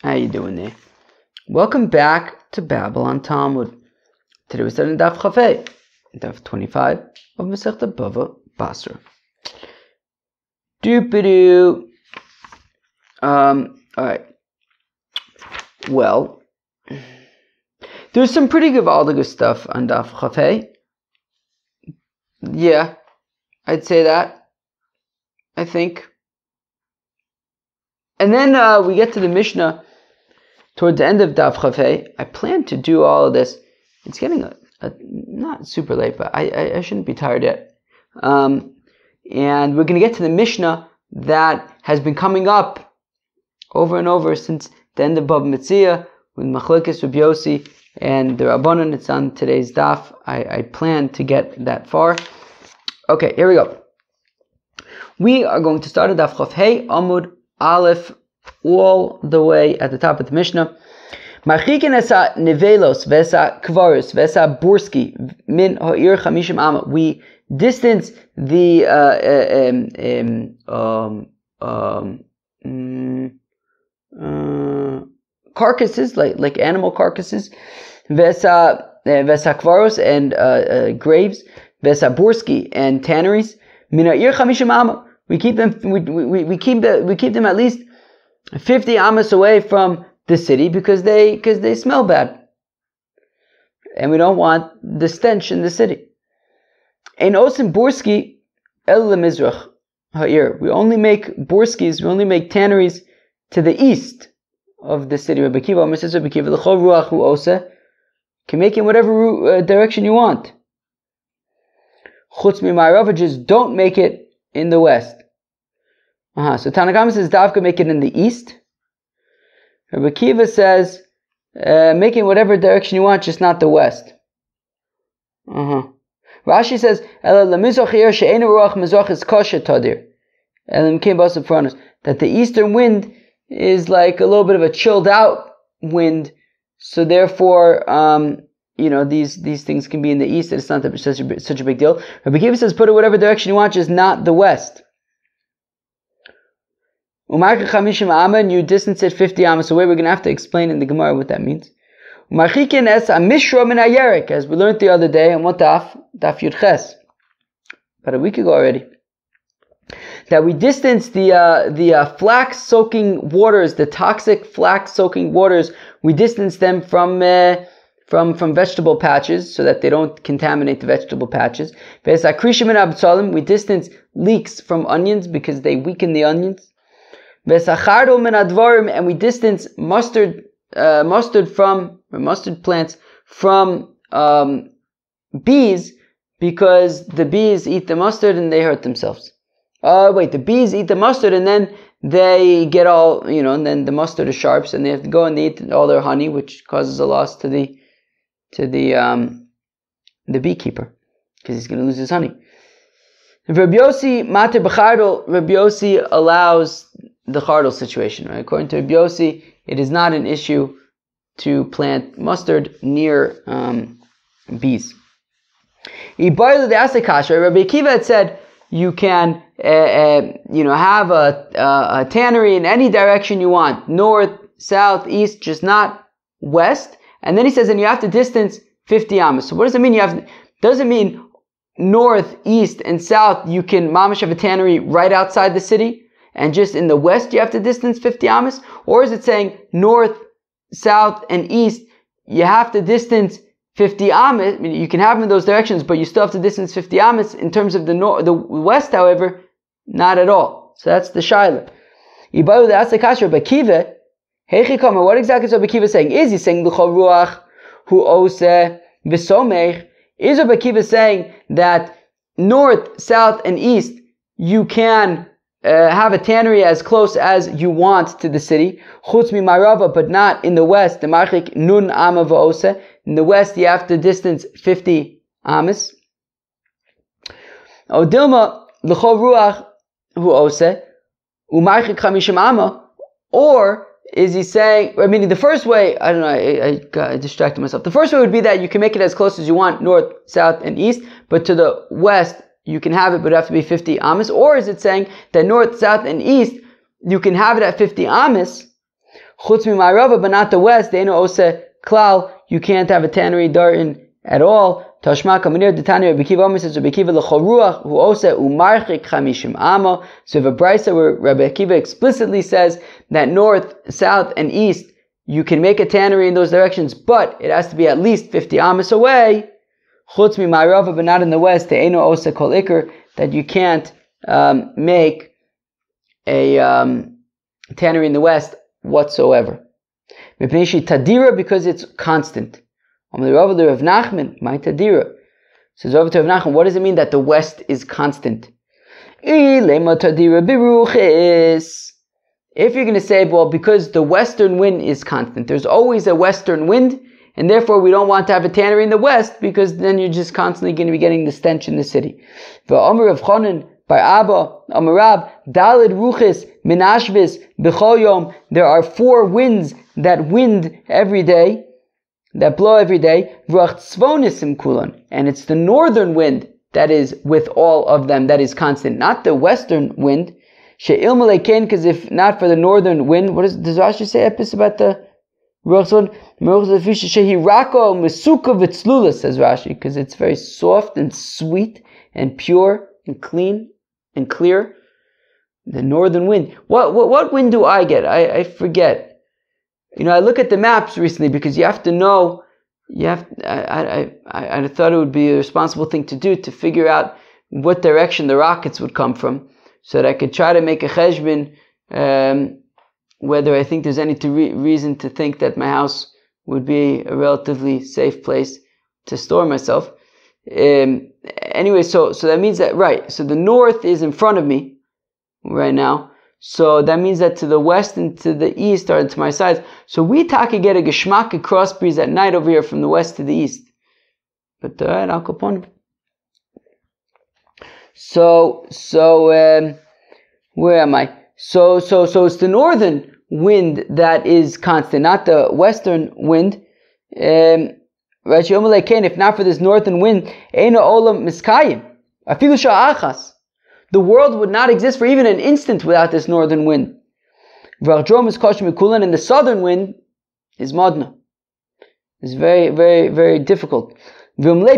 How you doing there? Welcome back to Babylon Talmud. Today we're studying Daf Chafei, Daf 25 of Masechta BavaBasra. Doop-a-doo. Alright. Well, there's some pretty good stuff on Daf Chafei. Yeah, I'd say that. I think. And then we get to the Mishnah towards the end of Daf Chafei. I plan to do all of this. It's getting not super late, but I shouldn't be tired yet. And we're going to get to the Mishnah that has been coming up over and over since the end of Bava Metzia with Machlekes Rabbi Yossi and the Rabbanan. It's on today's Daf. I plan to get that far. Okay, here we go. We are going to start at Daf Chafei Amud Aleph, all the way at the top of the Mishnah. Marchikin esa nevelos vesa kvarus vesa burski min ha'ir chamishim ama. We distance the carcasses, like animal carcasses, vesa kvaros and graves, vesa burski and tanneries, min ha'ir chamishim ama. We keep them. We keep them at least 50 amas away from the city because they smell bad, and we don't want the stench in the city. Ein osim burski el lemizrach ha'ir. We only make burskis. We only make tanneries to the east of the city. Rabbi Akiva, Mr. Rabbi Akiva, l'chol ruach hu oseh, can make in whatever direction you want. Chutz mi'ma'arav, just don't make it in the west. So Tanakama says Davka make it in the east. Rabbi Akiva says make it in whatever direction you want, just not the west. Rashi says that the eastern wind is like a little bit of a chilled out wind, so therefore these things can be in the east, and it's not such a big deal. Rabbi Akiva says put it whatever direction you want, just not the west. And you distance it 50 amas away. We're going to have to explain in the Gemara what that means. As we learned the other day on what Daf Yud Ches, about a week ago already, that we distance the flax soaking waters, the toxic flax soaking waters. We distance them from vegetable patches so that they don't contaminate the vegetable patches. We distance leeks from onions because they weaken the onions. And we distance mustard plants from bees because the bees eat the mustard and they hurt themselves. The bees eat the mustard and then they get all, and then the mustard is sharp, and they have to go and they eat all their honey, which causes a loss to the beekeeper because he's going to lose his honey. Rabbi Yossi Mater B'chardol, Rabbi Yossi allows the chardal situation, right? According to Rabbi Yossi, it is not an issue to plant mustard near bees. Rabbi Akiva had said you can have a tannery in any direction you want, north, south, east, just not west. And then he says, and you have to distance 50 amas. So what does it mean? Does it mean north, east, and south you can mamash have a tannery right outside the city, and just in the west you have to distance 50 amas? Or is it saying north, south, and east you have to distance 50 amas? I mean, you can have them in those directions, but you still have to distance 50 amas. In terms of the west, however, not at all. So that's the shaila. What exactly is Rabbi Akiva saying? Is he saying l'chol ruach hu oseh v'somech? Is Rabbi Akiva saying that north, south, and east you can have a tannery as close as you want to the city, chutz mi marava, but not in the west? The marchik nun ama v'oseh. In the west, you have to distance 50 amas. Odilma l'chol ruach hu oseh u'marchik 50 ama. Or is he saying, meaning the first way, I don't know, I got distracted myself. The first way would be that you can make it as close as you want, north, south, and east, but to the west, you can have it, but it have to be 50 amas? Or is it saying that north, south, and east, you can have it at 50 amas, Chutz miMa'arava, but not the west. Deino ose klal. You can't have a tannery dartin at all. Tashma kamanir detani Rabbi Akiva Omer says Rabbi Akiva l'choruach hu ose umarchik 50 amo. So if a brisa where Rabbi Akiva explicitly says that north, south, and east you can make a tannery in those directions, but it has to be at least 50 amos away. Chutz miMa'arava, but not in the west. Deino ose kol ikr, that you can't make a tannery in the west whatsoever. Tadira, because it's constant. Rav Nachman, my Tadira. Says Rav Nachman, what does it mean that the west is constant? If you're going to say, well, because the western wind is constant, there's always a western wind, and therefore we don't want to have a tannery in the west, because then you're just constantly going to be getting the stench in the city. By Abba, Amarab, Dalid Ruchis, Minashvis, Bechol Yom. There are 4 winds that wind every day, that blow every day. V'ach Tzvonisim Kulan. And it's the northern wind that is with all of them, that is constant, not the western wind. She'il Maleken, because if not for the northern wind, does Rashi say epis about the Ruach Tzvon? Shehirako Mesuka V'tzlula, says Rashi, because it's very soft and sweet and pure and clean and clear. The northern wind. What wind do I get? I forget. I look at the maps recently because you have to know. I thought it would be a responsible thing to do to figure out what direction the rockets would come from, so that I could try to make a cheshbon whether I think there's any reason to think that my house would be a relatively safe place to store myself. Anyway, so that means that, right, so the north is in front of me right now, so that means that to the west and to the east are to my sides. So we can get a geschmack, a cross breeze at night over here from the west to the east. But alright, Al Capone. So where am I? So it's the northern wind that is constant, not the western wind. If not for this northern wind, the world would not exist for even an instant without this northern wind. And the southern wind is madna. It's very, very, very difficult. And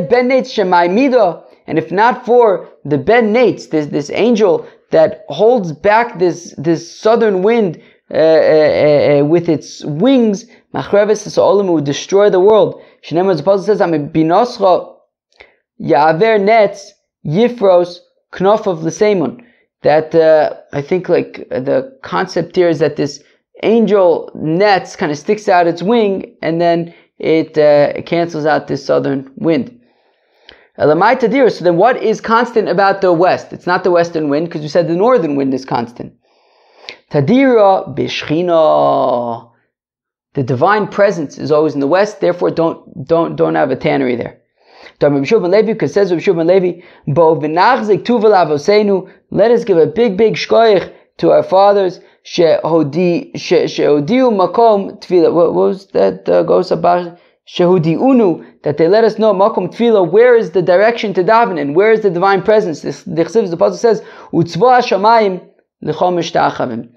if not for the Ben Nates, this angel that holds back this southern wind with its wings, would destroy the world. Shneimar, the Apostle says, "Binoscha Yaver Netz Yifros Knof of L'Seimon." That I think the concept here is that this angel nets kind of sticks out its wing, and then it cancels out this southern wind. Elamai Tadir. So then, what is constant about the west? It's not the western wind, because we said the northern wind is constant. Tadira Bishchina. The divine presence is always in the west, therefore don't have a tannery there. Because says Rabbi Shimon Levi, let us give a big shkoich to our fathers. Makom tefillah. What was that? Goes about Shehudi that they let us know makom tefillah, where is the direction to daven and where is the divine presence. The Apostle says, Utzva shamayim l'chol mishtachavim,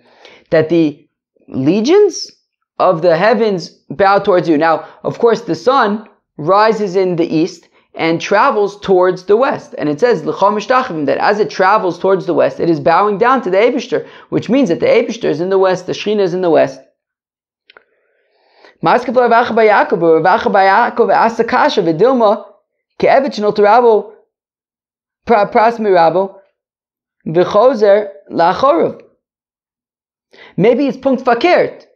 that the legions of the heavens bow towards you. Now, of course, the sun rises in the east and travels towards the west. And it says, L'chol mishtachavim, that as it travels towards the west, it is bowing down to the Eibishter, which means that the Eibishter is in the west, the Shechina is in the west. Maskav Rav Acha bar Yaakov, Rav Acha bar Yaakov asa kasha v'dilma ke'evet shenol terabo pras mirabo v'chozer la'achorov. Maybe it's punkt fakert.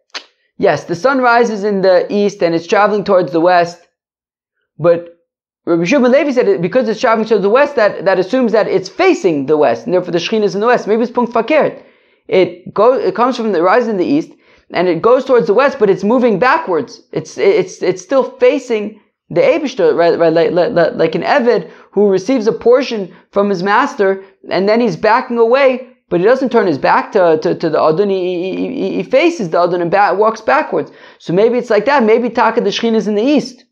Yes, the sun rises in the east and it's traveling towards the west, but Rabbi Shimon Levi said it, because it's traveling towards the west, that assumes that it's facing the west, and therefore the Shechina is in the west. Maybe it's punkt fakert. It comes from the rise in the east, and it goes towards the west, but it's moving backwards. It's still facing the Eibishter, right? Like an Eved who receives a portion from his master, and then he's backing away. But he doesn't turn his back to the Adon. He faces the Adon and walks backwards. So maybe it's like that. Maybe Taka the Shechina is in the east.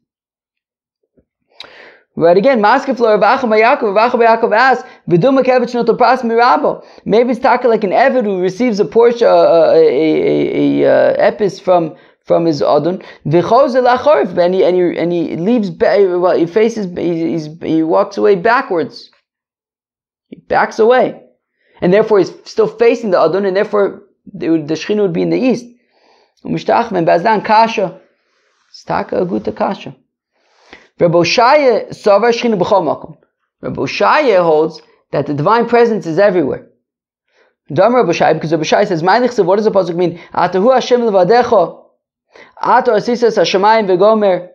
Right again, Maskeflor Ravacha Yaakov asks, Viduma Kevich Noto Pras Mirabo. Maybe it's talking like an Eved who receives a portion, epis from his Adon. V'choze lachorif, and he leaves. Well, he walks away backwards. He backs away, and therefore he's still facing the Adon, and therefore the Shechina would be in the east. Umishtachman Bazdan Kasha, Staka Aguta Kasha. Rabbi Oshaya Savar Shechina b'chol makom. Rabbi Oshaya holds that the divine presence is everywhere. Dam Rabbi Oshaya, because Rabbi Oshaya says, what does the pasuk mean? Atahu Hashem levadecha, Ato asisas hashamayim v'gomer.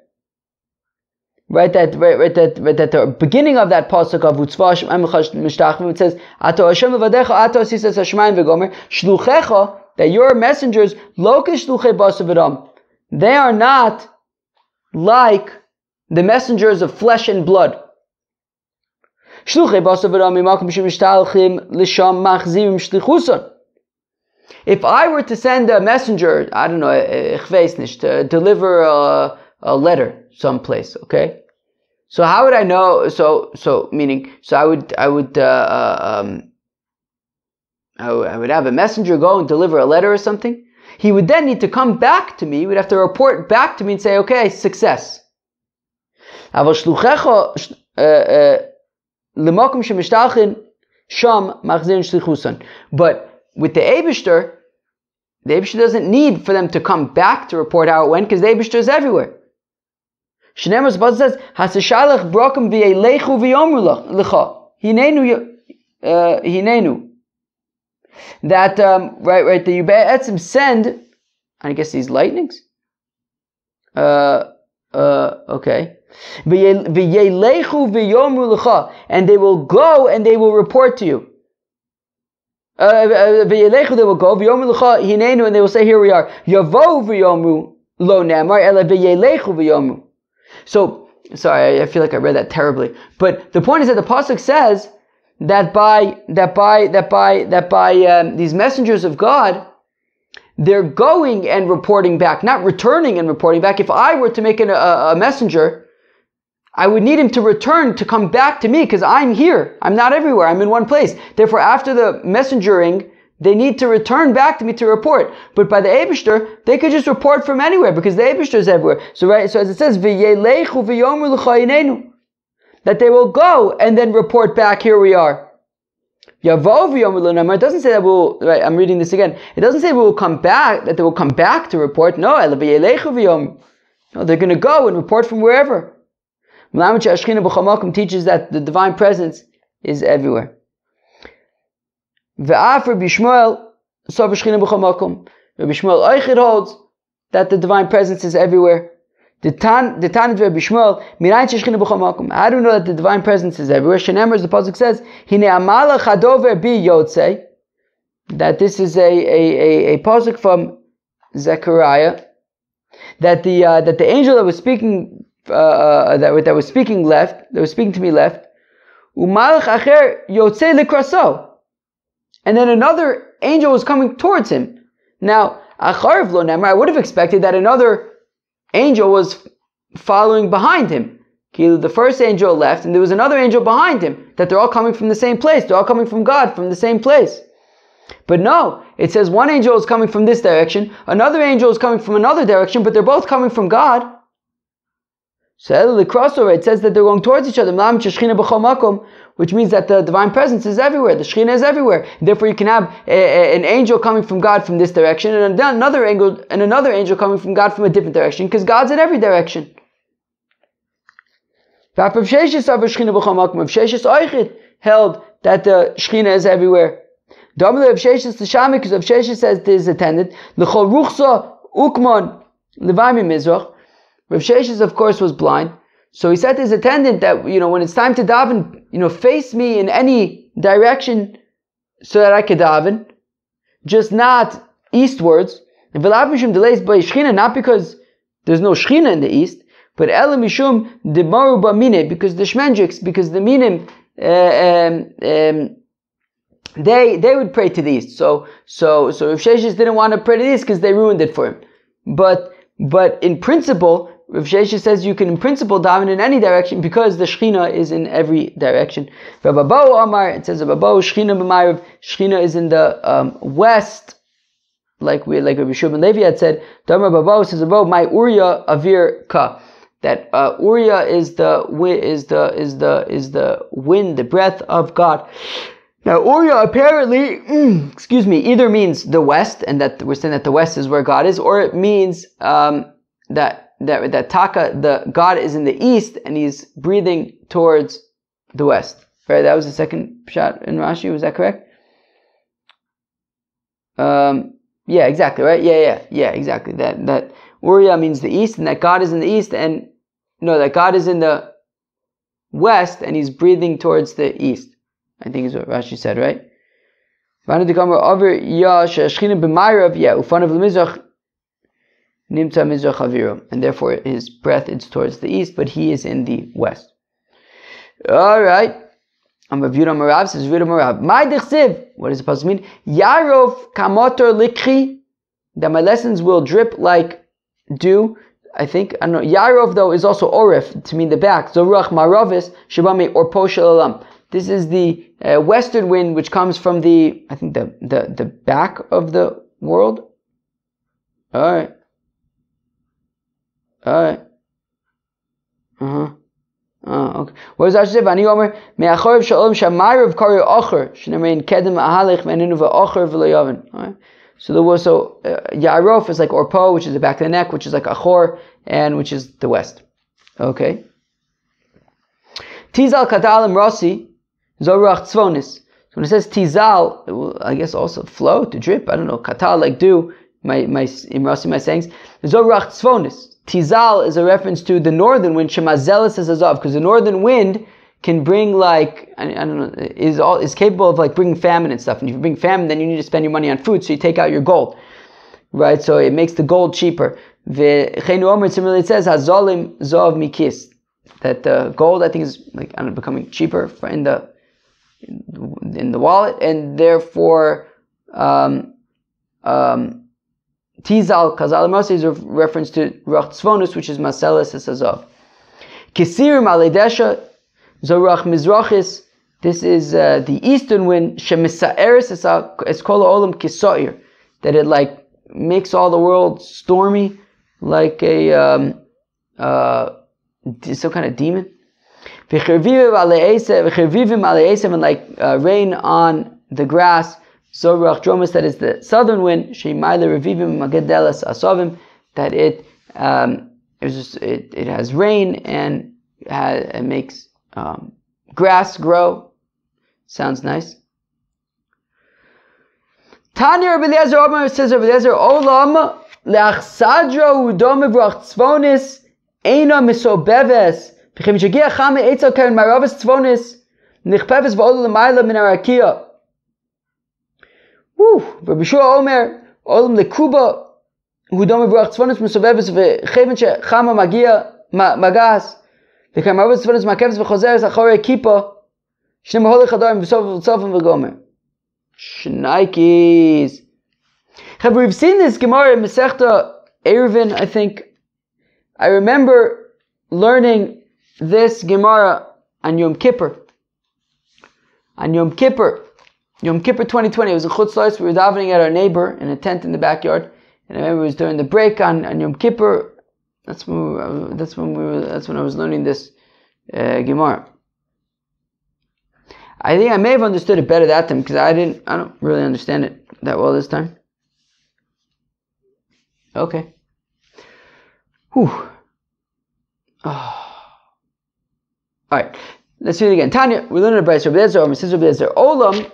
Right, that the beginning of that pasuk of Utzva Hashem Mishtachim, it says, Ato Hashem levadecha, Ato asisas hashamayim v'gomer, shluchecha, that your messengers, lokesh shluchei basa v'dam. They are not like the messengers of flesh and blood. If I were to send a messenger, I don't know, to deliver a letter someplace, okay? So how would I know? So I would have a messenger go and deliver a letter or something. He would then need to come back to me. He would have to report back to me and say, okay, success. But with the Eibishter doesn't need for them to come back to report how it went, because the Eibishter is everywhere. Shneimar says, "Haseshalach brokem v'yelechu v'yomru lecha hinenu." That right. The Yubei Etzim send, I guess these lightnings. Okay. And they will go and they will report to you. They will go, and they will say, here we are. So, sorry, I feel like I read that terribly. But the point is that the pasuk says that by these messengers of God, they're going and reporting back, not returning and reporting back. If I were to make a messenger, I would need him to return, to come back to me, because I'm here. I'm not everywhere. I'm in one place. Therefore, after the messengering, they need to return back to me to report. But by the Eibishter, they could just report from anywhere, because the Eibishter is everywhere. So as it says, that they will go and then report back, here we are. It doesn't say that we'll, right, I'm reading this again. It doesn't say we will come back, that they will come back to report. No, they're going to go and report from wherever. Teaches that the divine presence is everywhere. Rabbi Shmuel Eichid holds that the divine presence is everywhere. How do we know that the divine presence is everywhere? Shenemar, as the pasuk says, that this is a pasuk from Zechariah, that the angel that was speaking that was speaking to me left, and then another angel was coming towards him. Now, I would have expected that another angel was following behind him. The first angel left, and there was another angel behind him, that they're all coming from the same place. They're all coming from God, from the same place. But no, it says one angel is coming from this direction, another angel is coming from another direction, but they're both coming from God. So the crossover, it says that they're going towards each other, which means that the divine presence is everywhere. The Shekhinah is everywhere. Therefore, you can have an angel coming from God from this direction, and another angel coming from God from a different direction, because God's in every direction. Rav Sheshes held that the Shekhinah is everywhere. Rav Sheshes says to his attendant, Rav Sheshes, of course, was blind. So he said to his attendant that, when it's time to daven, face me in any direction so that I could daven, just not eastwards. And not because there's no Shechina in the east, but Ela Mishum Demaru Bamine, because the Shmendriks, because the Minim, they would pray to the east. So Rav Sheshes didn't want to pray to the east because they ruined it for him. But in principle, Rav Shesha says you can in principle daven in any direction because the Shechina is in every direction. Rababo Amar, it says Rababo, Shechina b'Ma'ariv, Shechina is in the west, like Rabbi Shimon Levi had said. Damar Rababo says Rababo, my Uriah Avir Ka. That Uriah is the wind, the breath of God. Now Uriah apparently, either means the west, and that we're saying that the west is where God is, or it means that Taka, the God is in the east and he's breathing towards the west. Right? That was the second shot in Rashi. Was that correct? Yeah, exactly. Right? Yeah, exactly. That Uriah means the east, and that God is in the east, and that God is in the west and he's breathing towards the east. I think is what Rashi said, right? And therefore his breath is towards the east, but he is in the west. Alright. What does it supposed to mean? Yarov kamotor likri, that my lessons will drip like dew. I don't know. Yarov though is also orif, to mean the back. Zoruach maravis shabame or poshel alam. This is the western wind, which comes from the back of the world. Alright. Okay. What does Rashi say? V'ani omer me'achoriv shalom shamayrav kari ocher shnemein kedem ahalech ve'aninu ve'ocher v'loyaven. Alright. So there was Yarof is like Orpo, which is the back of the neck, which is like Achor, and which is the west. Okay. Tizal katalim rasi zoruach tzvonis. So when it says tizal, it will, I guess, also flow, to drip. I don't know. Katal, like dew. My sayings. Zoruach tzvonis. Tizal is a reference to the northern wind. Shemazelis is azov, because the northern wind can bring I don't know, is capable of like bringing famine and stuff. And if you bring famine, then you need to spend your money on food, so you take out your gold, right? So it makes the gold cheaper. Similarly, it says hazolim zov mikis, that the gold, I think, is becoming cheaper in the wallet, and therefore Tizal Kazal Masi is a reference to Ruach Tzvonus, which is Maseles Esazov. Kisir Maledesha Zoruach Mizrachis. This is the eastern wind. Shemisaeris Eskola Olam Kisoir, that it makes all the world stormy, like some kind of demon. And rain on the grass. Zoruach Dromus, that is the southern wind. Sheimaile Revivim Magadelas Asovim, that it has rain and it makes grass grow. Sounds nice. Tanya Rabbi Eliezer says Rabbi Eliezer, Olam leachsadra udom evruach tzvonis eina misobeves b'chem shagia chame etzel karen maravis tzvonis nichpeves v'olu l'mayla min harakia. Rabbi Shua Omer, Olam lekuba, hudom evruach tzvonis misobeves v'cheven shechama magia magas v'chem maravis tzvonis makeves v'chozeres achorei kipa shnem holi chadorim v'sofim v'gomer. Shnaikis. We've seen this Gemara in Masechta Eruvin, I think. I remember learning this Gemara on Yom Kippur. Yom Kippur 2020, it was a chutzlos. We were davening at our neighbor in a tent in the backyard, and I remember it was during the break on Yom Kippur. That's when I was learning this Gemara. I think I may have understood it better that time, because I don't really understand it that well this time. Okay. Alright, let's do it again. Tanya, we learned a Bryce Rabbi Eliezer, Mrs. Rabbi Eliezer, Olam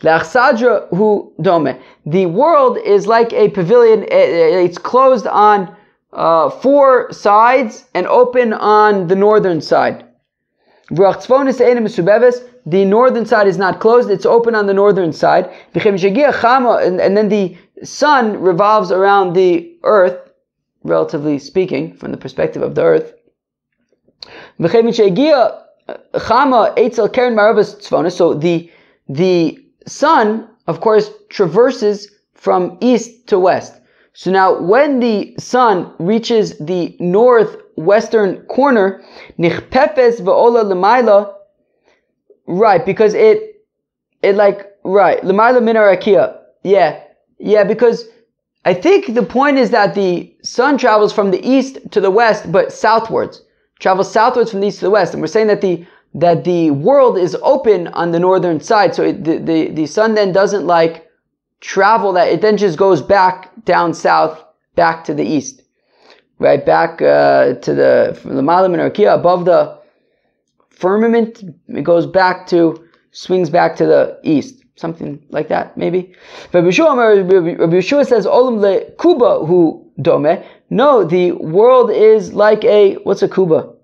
leachsadra hu dome. The world is like a pavilion. It's closed on 4 sides and open on the northern side. The northern side is not closed, it's open on the northern side. And then the sun revolves around the earth, relatively speaking, from the perspective of the earth. So the sun, of course, traverses from east to west. So now when the sun reaches the northwestern corner, nichpefes ve'ola l'mayla, right, because it right, l'mayla min harakia. Yeah, because I think the point is that the sun travels from the east to the west, but southwards. Travels southwards from the east to the west. And we're saying that the world is open on the northern side. So the sun then doesn't like travel that. It then just goes back down south, back to the east. Right? Back to the Malam and Arkia, above the firmament. It goes swings back to the east. Something like that, maybe. Rabbi Yeshua says, Olam le kuba hu dome. No, the world is like what's a kuba?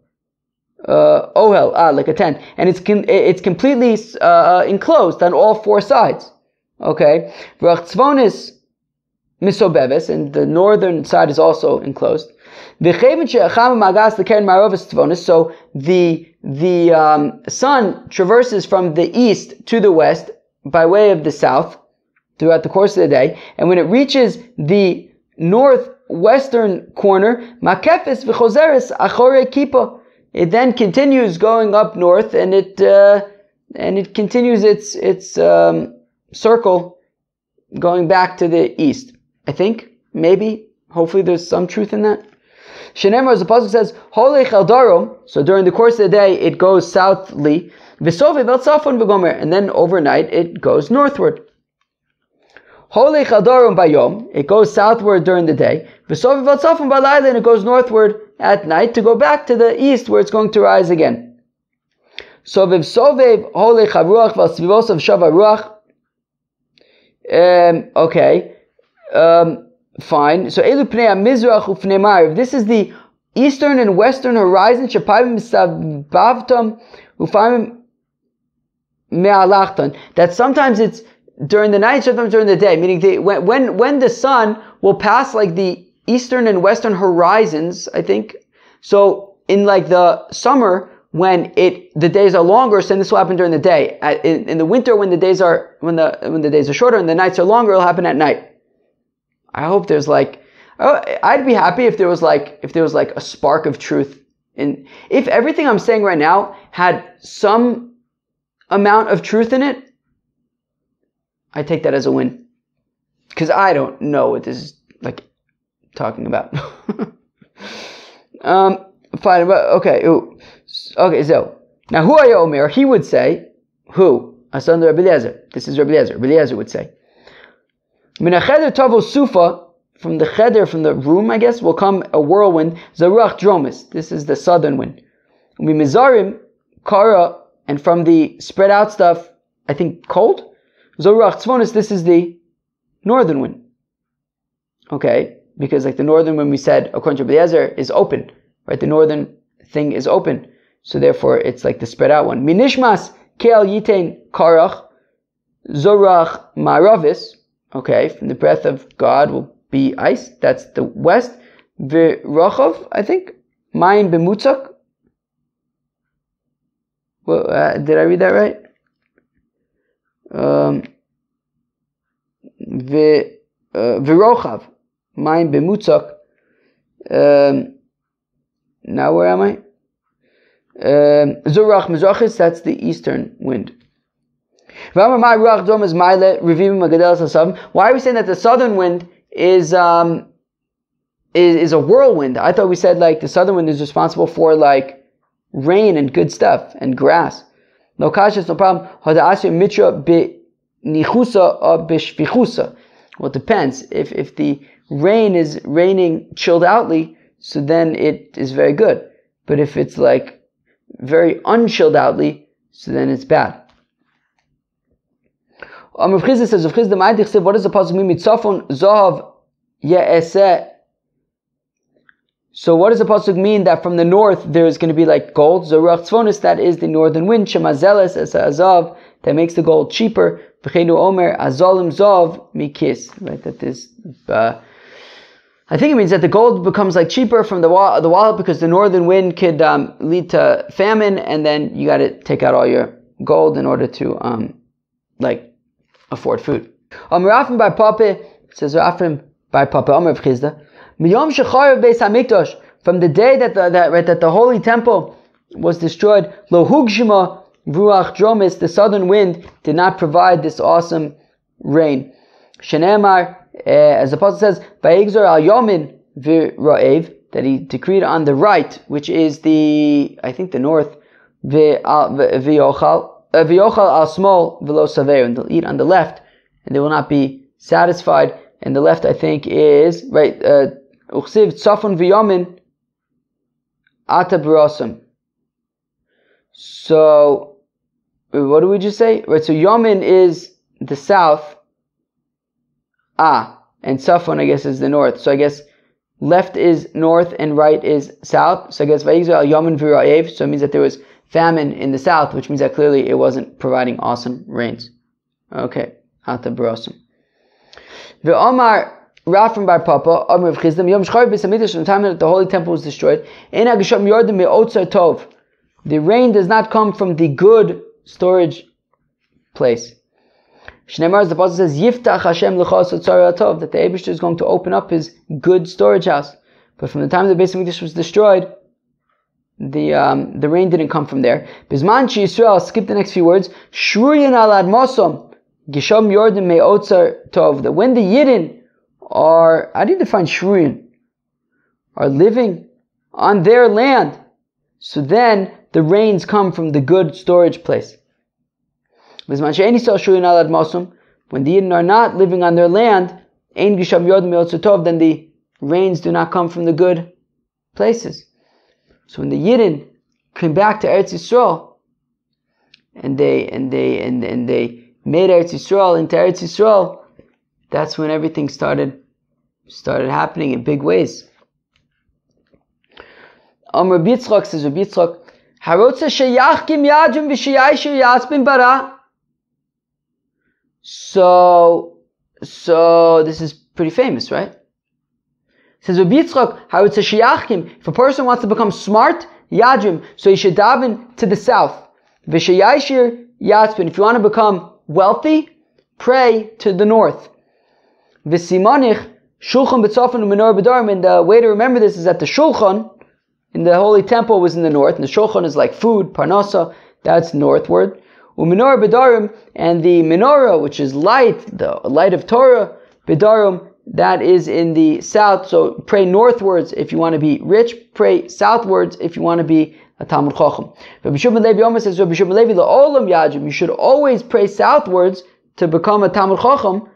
Ohel, like a tent. And it's completely enclosed on all four sides. Okay? V'achtzvonis misobeves, and the northern side is also enclosed. So the sun traverses from the east to the west by way of the south throughout the course of the day, and when it reaches the northwestern corner, makefes v'chozeres achore kippah, it then continues going up north, and it continues its circle going back to the east. I think, maybe, hopefully there's some truth in that. Shenemar, as the pasuk says, Holech el darom, so during the course of the day it goes southly, V'sovev el tzafon v'gomer, and then overnight it goes northward. Holech el darom bayom, it goes southward during the day, V'sovev el tzafon b'layla, and it goes northward at night to go back to the east where it's going to rise again. Sovev holech haruach v'svivosav shav haruach. Okay. Fine. So elu pnei mizrach ufnei ma'ariv. This is the eastern and western horizon. Shapayim misabavtam ufayim me'alachtan. That sometimes it's during the night, sometimes during the day. Meaning when the sun will pass like the eastern and western horizons, I think. So in like the summer, when the days are longer, so this will happen during the day. In the winter, when the days are shorter and the nights are longer, it'll happen at night. I hope there's I'd be happy if there was like a spark of truth if everything I'm saying right now had some amount of truth in it. I take that as a win, because I don't know what this is like talking about. Fine, but okay. So now, who are you, Omer? He would say, who? Asan Rabbi Eliezer. This is Rabbi Eliezer. Rabbi Eliezer would say, Min cheder tavo sufa, from the cheder, from the room, I guess, will come a whirlwind. Zaruach dromis. This is the southern wind. Mimizarim kara, and from the spread out stuff, I think cold. Zaruach tzvonis. This is the northern wind. Okay, because like the northern wind, we said, according to Rabbi Eliezer, is open. Right, the northern thing is open, so therefore it's like the spread out one. Minishmas keal yitain karach zorach maravis. Okay, from the breath of God will be ice. That's the west. V'rochav, I think. Mayin b'mutzak. Well, did I read that right? V'rochav. Mayin b'mutzak. Now where am I? Zurach mizrachis, that's the eastern wind. Why are we saying that the southern wind is a whirlwind? I thought we said like the southern wind is responsible for like rain and good stuff and grass. No kashas, no problem. Well, it depends. If the rain is raining chilled outly, so then it is very good. But if it's like very unchilled outly, so then it's bad. Rav Chizda says, what does the pasuk mean? Mitzafon zahav ye'eseh. So what does the pasuk mean that from the north there is going to be like gold? Zaruach tzvonis, that is the northern wind. Shemazeles es azav, that makes the gold cheaper. V'cheinu omer azalim zav mikis. Right, that is. I think it means that the gold becomes like cheaper from the wallet because the northern wind could lead to famine, and then you got to take out all your gold in order to afford food. Rafim by Pape says Rafim by Papa Omer of Chizda. Miyom shecharav beis hamikdash, from the day that the holy temple was destroyed, lo hugshima ruach dromis, the southern wind did not provide this awesome rain. Shenemar, as the apostle says, vayigzor al yomin v'ra'ev, that he decreed on the right, which is the north, v'yochal al small v'lo saver, and they'll eat on the left, and they will not be satisfied. And the left, I think, is right. Uchsiv tzafon v'yomin ata b'rosam. So, what do we just say? Right. So yomin is the south. And tzafon, I guess, is the north. So I guess left is north and right is south. So I guess vayigzor al yomin v'ra'ev. So it means that there was famine in the south, which means that clearly it wasn't providing awesome rains. Okay, ata b'rosam. Ve'omar Rafram bar Papa, Omer of Chizda, Yom Shchar Beis Hamikdash, from the time that the holy temple was destroyed, Ein hagasham yordim me'otzar tov. The rain does not come from the good storage place. Shneimar, as the apostle says, Yiftach Hashem l'chos otzar tov, that the Eibishter is going to open up his good storage house. But from the time that the Beis Hamikdash was destroyed, the rain didn't come from there. Bizman she Yisrael, I'll skip the next few words. Shruyin al admosom. Gisham Yordim Me'otzar Tov, that when the Yidden are, how do you define Shruyin? Are living on their land, so then the rains come from the good storage place. When the Yidden are not living on their land, Ein Gisham Yordim Me'otzar Tov, then the rains do not come from the good places. So when the Yidden came back to Eretz Yisrael, and they made Eretz Yisrael into Eretz Yisrael, that's when everything started happening in big ways. Rabbi Yitzchak says, Rabbi Yitzchak, Harotza sheyachkim yadrim v'sheyayshir yaspin bara. So this is pretty famous, right? Says Rabbi Yitzchak, Harotza sheyachkim, if a person wants to become smart, yadrim, so he should daven to the south. V'sheyayshir yaspin, if you want to become wealthy, pray to the north. V'simanich shulchan b'tzafon u'menor b'darim, and the way to remember this is that the shulchan in the holy temple was in the north, and the shulchan is like food, parnasa, that's northward. U'menor b'darim, and the menorah, which is light, the light of Torah, b'darim, that is in the south. So pray northwards if you want to be rich, pray southwards if you want to be a Talmud Chacham. Rabbi Shimon Levi Omer says, Rabbi Shimon Levi, la'olam yajim, you should always pray southwards to become a Talmud Chacham,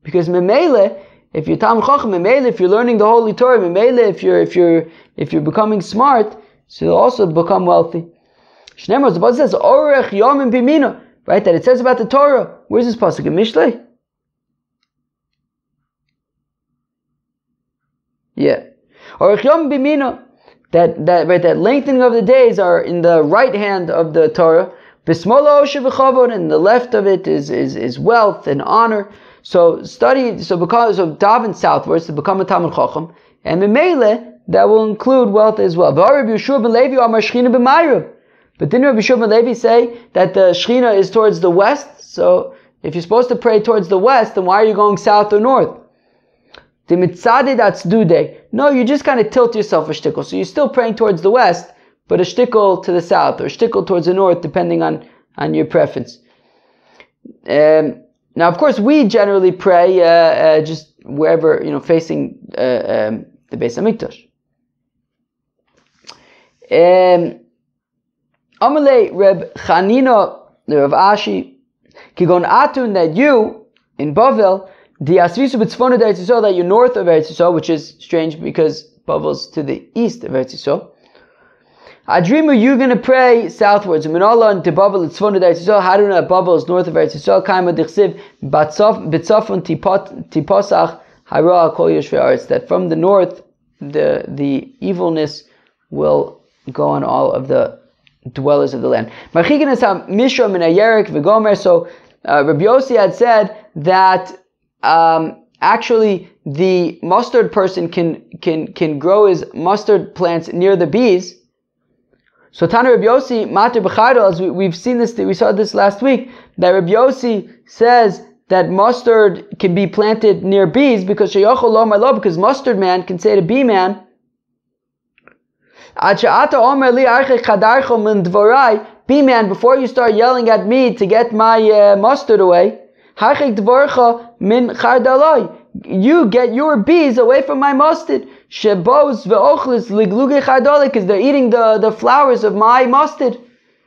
because memele, if you're Talmud Chacham, memele, if you're learning the Holy Torah, memele, if you're becoming smart, so you'll also become wealthy. Shneimar, the pasuk says, Orech Yomim Bimina, right? That it says about the Torah. Where's this pasuk in Mishlei? Yeah, Orech Yomim Bimina. That lengthening of the days are in the right hand of the Torah. B'smola osher v'chavod, and the left of it is wealth and honor. So daven southwards to become a Talmud Chacham, and memele that will include wealth as well. But didn't Rabbi Yeshua ben Levi say that the Shechina is towards the west? So if you're supposed to pray towards the west, then why are you going south or north? No, you just kind of tilt yourself a shtickle. So you're still praying towards the west, but a shtickle to the south, or a shtickle towards the north, depending on your preference. Now, of course, we generally pray just wherever, facing the Beis Hamikdash. Amalei Reb Chanina, Reb Ashi, Kigon Atun, that you, in Bavel, the Asvisu b'tzfonu d'Eretz Yisrael, that you're north of Eretz Yisrael, which is strange because Bavel's to the east of Eretz Yisrael. Adrimu, you're going to pray southwards. Minallah and Bavel tzfonu d'Eretz Yisrael. Haruna, Bavel is north of Eretz Yisrael. Kaima dichsiv b'tzafon tiposach hara kol yoshvei aretz. That from the north, the evilness will go on all of the dwellers of the land. Marchikin is ha mishra min hayerik v'gomer. So Rabbi Yossi had said that actually the mustard person can grow his mustard plants near the bees. So Tana Rabbi Yossi, Mater B'chaydo, as we've seen this, we saw this last week, that Rabbi Yossi says that mustard can be planted near bees because because mustard man can say to bee man, bee man, before you start yelling at me to get my mustard away, you get your bees away from my mustard, because they're eating the flowers of my mustard.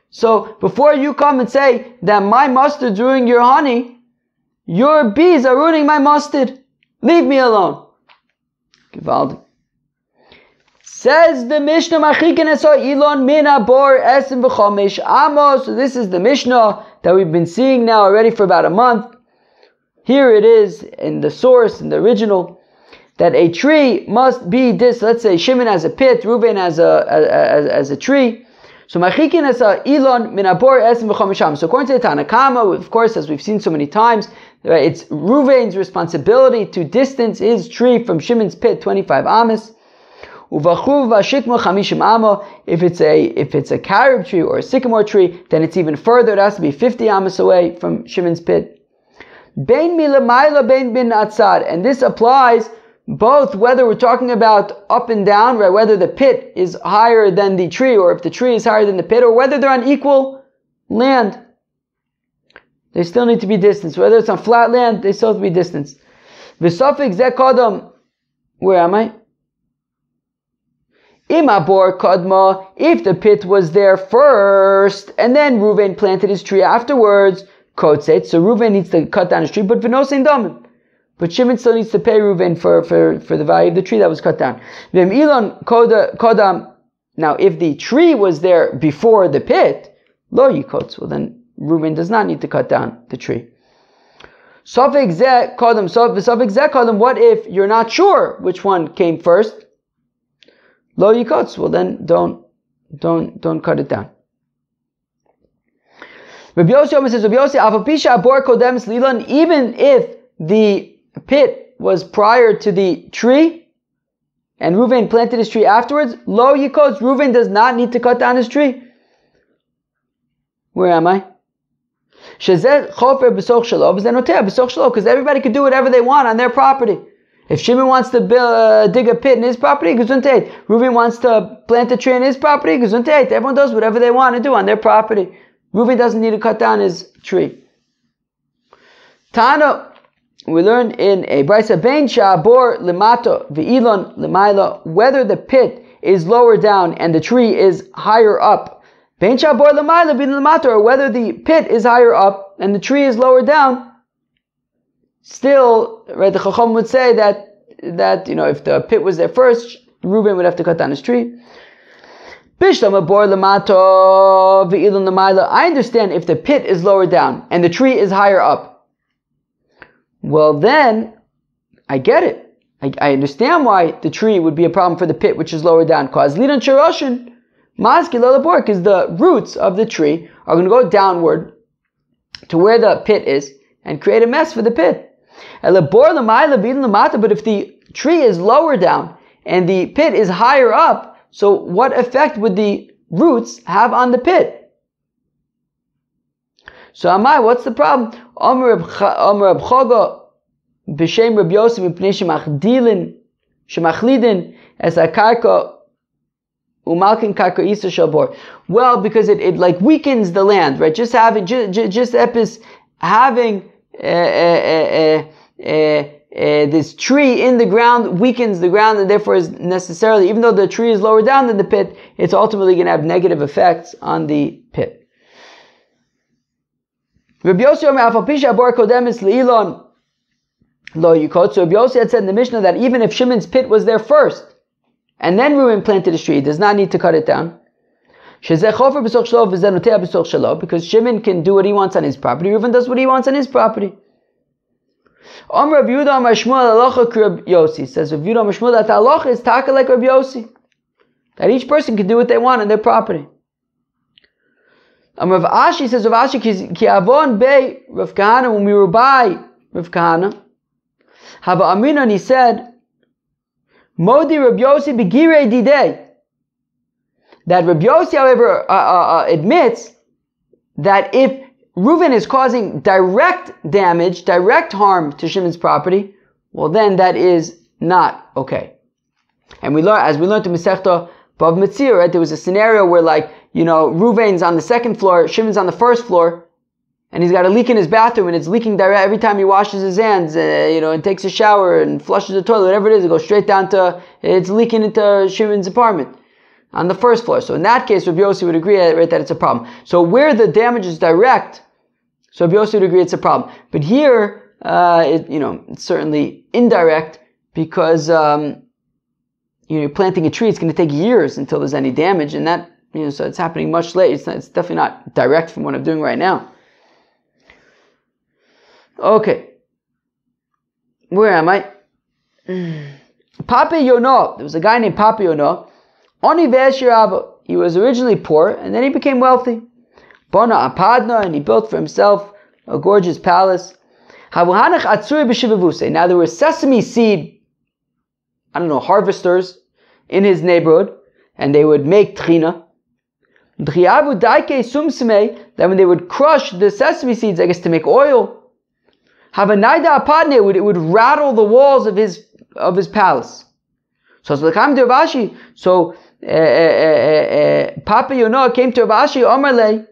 So before you come and say that my mustard's ruining your honey, your bees are ruining my mustard. Leave me alone. Gewaldig. Says the Mishnah, Ilon mina bor esim v'chomesh amos. So this is the Mishnah that we've been seeing now already for about a month. Here it is in the source, in the original, that a tree must be this. Let's say Shimon has a pit, Reuven has a tree. So machikin as a ilon min abor esim v'chomesh amos. So according to the Tanna Kama, of course, as we've seen so many times, it's Reuven's responsibility to distance his tree from Shimon's pit 25 amos. If it's a carob tree or a sycamore tree, then it's even further. It has to be 50 amos away from Shimon's pit. And this applies both whether we're talking about up and down, right? Whether the pit is higher than the tree, or if the tree is higher than the pit, or whether they're on equal land. They still need to be distanced. Whether it's on flat land, they still have to be distanced. V'sofik zeh kodam. Where am I? Imabor kadma. If the pit was there first, and then Reuven planted his tree afterwards, kotset. So Reuven needs to cut down his tree, but v'nosein damim. But Shimon still needs to pay Reuven for the value of the tree that was cut down. V'em ilon kodam. Now, if the tree was there before the pit, lo yikotz. Well, then Reuven does not need to cut down the tree. Sofik zeh kodam. What if you're not sure which one came first? Lo yikotz. Well, then don't cut it down. Rabbi Yossi says, Rabbi Yossi, avapisha abor kodem slilan. Even if the pit was prior to the tree, and Reuven planted his tree afterwards, lo yikotz. Reuven does not need to cut down his tree. Where am I? Because everybody can do whatever they want on their property. If Shimon wants to dig a pit in his property, gesundheit. Reuven wants to plant a tree in his property, gesundheit. Everyone does whatever they want to do on their property. Reuven doesn't need to cut down his tree. Tana, we learn in a brisa, bein sha'abor lemato ve'ilon lemaila, whether the pit is lower down and the tree is higher up. Bein sha'abor lemaila bin lemato, or whether the pit is higher up and the tree is lower down. Still, right, the Chacham would say that if the pit was there first, Reuven would have to cut down his tree. I understand if the pit is lower down and the tree is higher up. Well, then I get it. I understand why the tree would be a problem for the pit, which is lower down. Because because the roots of the tree are going to go downward to where the pit is and create a mess for the pit. But if the tree is lower down and the pit is higher up, so what effect would the roots have on the pit? So Amai, what's the problem? Omer Reb Chaga b'shem Reb Yosef mipnei shemachlidin es hakarka umalkin karka isa shalbor. Well, because it like weakens the land, right? Just having this tree in the ground weakens the ground, and therefore is necessarily, even though the tree is lower down than the pit, it's ultimately going to have negative effects on the pit. Rabbi Yossi had said in the Mishnah that even if Shimon's pit was there first, and then Reuven planted his tree, he does not need to cut it down. Because Shimon can do what he wants on his property, Reuven does what he wants on his property. Says Rav Yehuda Mashmuel that the halacha is taka like Rav Yossi, that each person can do what they want on their property. Rav Ashi says, Rav Ashi ki avon bei Rav Kahana, when we were by Rav Kahana, Hava Aminon, he said, Modi Rav Yossi begirei didei, that Rav Yossi, however, admits that if Reuven is causing direct damage, direct harm to Shimon's property, well then that is not okay. And as we learned in Masechta Bav Metzir, right, there was a scenario where Reuven's on the second floor, Shimon's on the first floor, and he's got a leak in his bathroom, and it's leaking direct every time he washes his hands, and takes a shower and flushes the toilet, whatever it is, it goes straight down to, it's leaking into Shimon's apartment on the first floor. So in that case, Rabbi Yossi would agree, right, that it's a problem. So where the damage is direct, so Rabbi Yossi would agree it's a problem. But here, it's certainly indirect, because, you're planting a tree, it's going to take years until there's any damage, and that, so it's happening much later. It's definitely not direct from what I'm doing right now. Okay. Where am I? Papa Yonah. There was a guy named Papa Yonah. He was originally poor, and then he became wealthy. Bona Apadna, and he built for himself a gorgeous palace. Now there were sesame seed, harvesters in his neighborhood, and they would make tchina. That when they would crush the sesame seeds, I guess to make oil, it would rattle the walls of his palace. So Papa Yonah came to Rav Ashi, Omarle,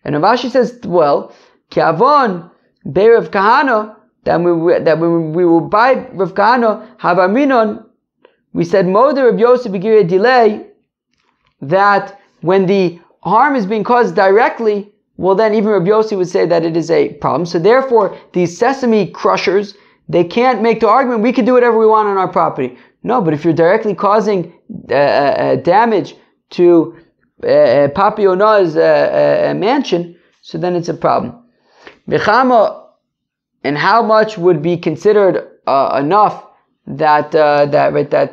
and Rav Ashi says, well, Kiavon Bei Rav Kahana, that when we will buy Rav Kahana, Havaminon, we said Moder Rav Yosef Begirei delay, that when the harm is being caused directly, well then even Rabbi Yossi would say that it is a problem. So therefore, these sesame crushers, they can't make the argument, we can do whatever we want on our property. No, but if you're directly causing damage to Papa Yonah's mansion, so then it's a problem. Bechama, and how much would be considered enough that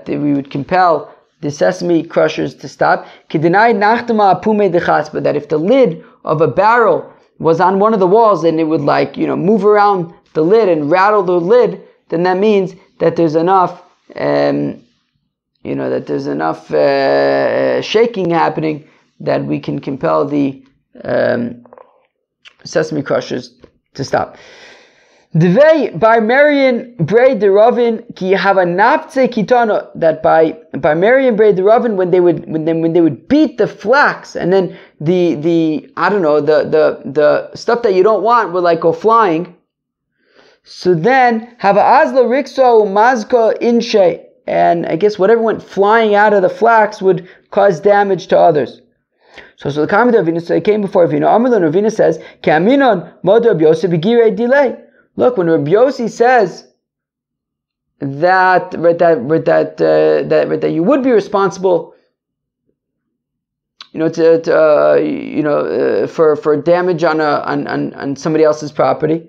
we would compel the sesame crushers to stop? But that if the lid of a barrel was on one of the walls and it would move around the lid and rattle the lid, then that means that there's enough shaking happening that we can compel the sesame crushers to stop. Devei by Marian Bray de Rovin ki have a napze kitano, that by Marian Bray de Rovin when they would beat the flax, and then the stuff that you don't want would go flying. So then have a azla rikso mazko inshe, and I guess whatever went flying out of the flax would cause damage to others. So the comment of Ravina, so it came before Ravina. Amalon Ravina says, Kaminon moder Rabbi Yosef begirei delay. Look, when Rabbi Yossi says that you would be responsible, for damage on somebody else's property,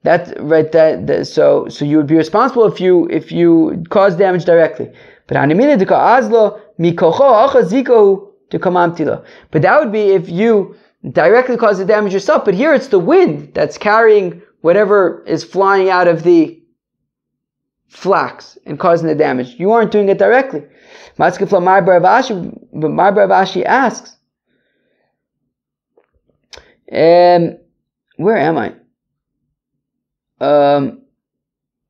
so you would be responsible if you cause damage directly. But that would be if you directly cause the damage yourself. But here it's the wind that's carrying whatever is flying out of the flax and causing the damage. You aren't doing it directly. But Mar Bar Avashi asks, where am I?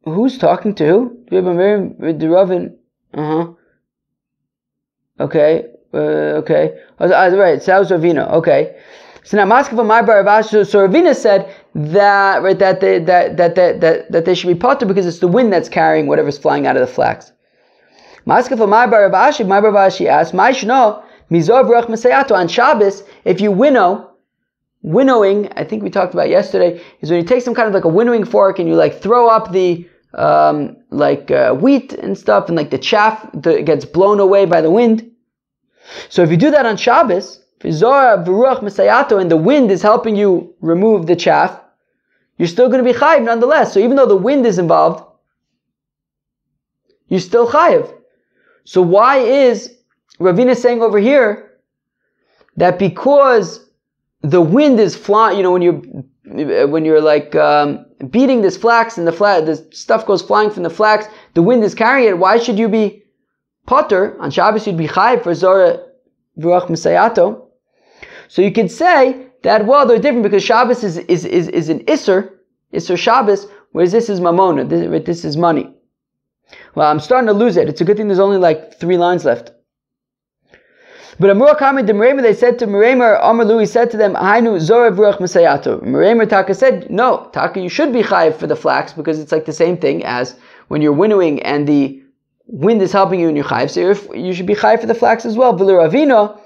Who's talking to who? Do we have a Miriam Ravin? Okay. Okay. Right. So that was Ravina. Okay. So now Maskeva Mar Bar Avashi. So Ravina said that they should be potter because it's the wind that's carrying whatever's flying out of the flax. Maskeva Mar Bar Avashi asked, Ma'ishno mizov ruach masayato, on Shabbos, if you winnowing, I think we talked about yesterday, is when you take some kind of a winnowing fork and you throw up the wheat and stuff, and the chaff gets blown away by the wind. So if you do that on Shabbos, and the wind is helping you remove the chaff, you're still going to be chayiv nonetheless. So even though the wind is involved, you're still chayiv. So why is Ravina saying over here that because the wind is flying, when you're beating this flax and the stuff goes flying from the flax, the wind is carrying it, why should you be potter? On Shabbos you'd be chayiv for Zora V'ruach Masayato. So you could say that, well, they're different because Shabbos is an Isser Shabbos, whereas this is Mamona, this is money. Well, I'm starting to lose it. It's a good thing there's only like 3 lines left. But Amur Kami de Meremer, they said to Meremer, Amr Lui said to them, Hainu Zorev Ruach Masayato. Meremer Taka said, no, Taka, you should be chayiv for the flax because it's like the same thing as when you're winnowing and the wind is helping you in your chayiv, so you should be chayiv for the flax as well. V'le Ravina,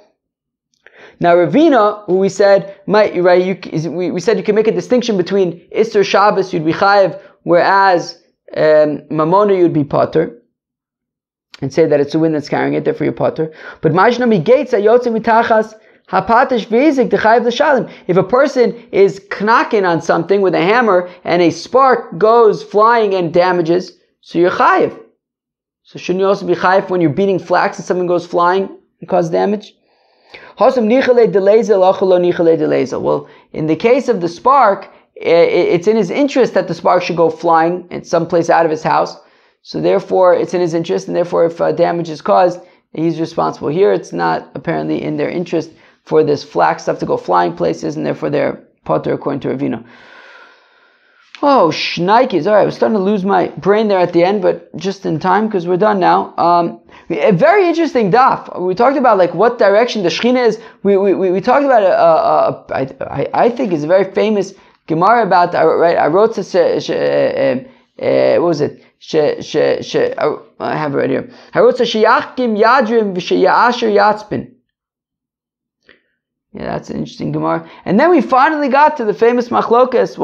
now Ravina, who we said, we said you can make a distinction between Isser Shabbos, you'd be chayiv, whereas Mamona you'd be potter. And say that it's the wind that's carrying it, therefore you're potter. But Majnami gates ayotze mitachas hapatish v'ezik dechayiv l'shalim. If a person is knocking on something with a hammer and a spark goes flying and damages, so you're chayiv. So shouldn't you also be chayiv when you're beating flax and something goes flying and causes damage? Well, in the case of the spark, it's in his interest that the spark should go flying in some place out of his house. So therefore, it's in his interest, and therefore if damage is caused, he's responsible. Here, it's not apparently in their interest for this flax stuff to go flying places, and therefore they're potter according to Ravina. Oh, shnikes. All right, I was starting to lose my brain there at the end, but just in time, because we're done now. A very interesting daf. We talked about like what direction the Shechina is. We talked about I think it's a very famous Gemara about, right, I wrote this, what was it? I have it right here. Yeah, that's an interesting Gemara. And then we finally got to the famous machlokas,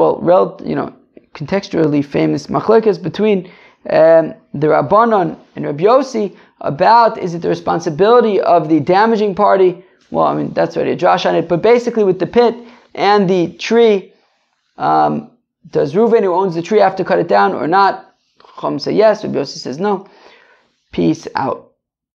contextually famous machlokas between the Rabbanon and Rabbi Yossi about, is it the responsibility of the damaging party? Well, I mean, that's already a drash on it, but basically with the pit and the tree, does Reuven, who owns the tree, have to cut it down or not? Chum say yes, Rabbi Yossi says no. Peace out.